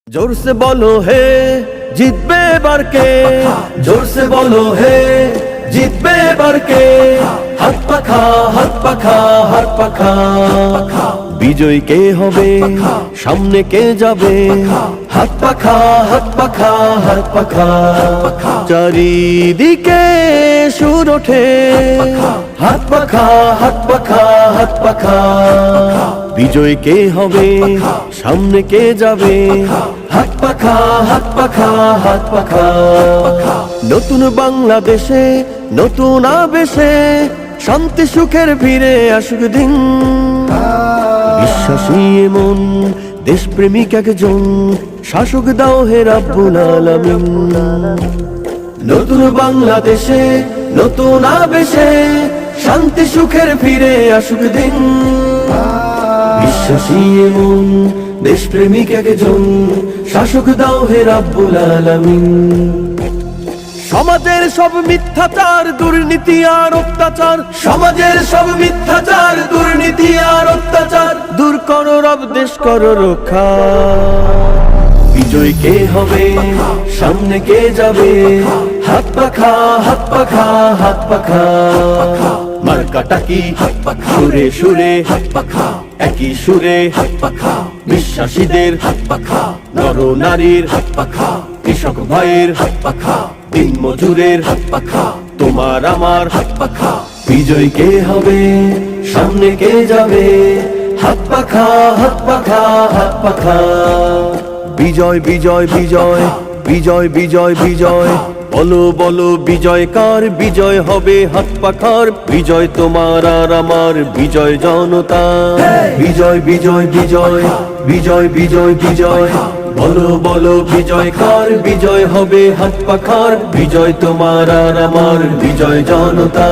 जोर से बोलो हे জিতবে এবার কে, जोर से बोलो हे জিতবে এবার কে, হাত পাখা হাত পাখা হাত পাখা। বিজয় কে হবে, সামনে কে যাবে, হাত পাখা হাত পাখা হাত পাখা। চারিদিকে সুর ওঠে, হাত পাখা হাত পাখা হাত পাখা। বিজয় কে হবে, সামনে কে যাবে, হাত পাখা হাত পাখা হাত পাখা। নতুন বাংলাদেশে নতুন আবেশে শান্তি সুখের ফিরে আসুক দিন। বিশ্বাসী মন দেশপ্রেমিক একজন শাসক দাও হে রাব্বুল আলামিন। নতুন বাংলাদেশে নতুন আবেশে শান্তি সুখের ফিরে আসুক দিন। বিশ্বাসী মন দেশপ্রেমিক একজন শাসক দাও হে রাব্বুল আলামিন। সমাজের সব মিথ্যাচার দুর্নীতি আর অত্যাচার, সমাজের সব মিথ্যাচার দুর্নীতি আর অত্যাচার দূর করো রব, দেশ করো রক্ষা। বিজয় কে হবে, সামনে কে যাবে, হাত পাখা হাত পাখা হাত পাখা। মার্কাটা কি সুরে সুরে হাত পাখা, একই সুরে হাত পাখা। বিশ্বাসীদের হাত পাখা, নর নারীর হাত পাখা, কৃষক ভাইয়ের হাত পাখা, দিন মজুরের হাত পাখা, তোমার আমার হাত পাখা। বিজয় কে হবে, সামনে কে যাবে, হাত পাখা হাত পাখা হাত পাখা। বিজয় বিজয় বিজয় বিজয় বিজয় বিজয়, বলো বলো বিজয় কার, বিজয় হবে হাত পাখার। বিজয় তোমার আর আমার, বিজয় জনতা। বিজয় বিজয় বিজয় বিজয় বিজয় বিজয়, বলো বলো বিজয় কার, বিজয় হবে হাত পাখার। বিজয় তোমার আর আমার, বিজয় জনতা।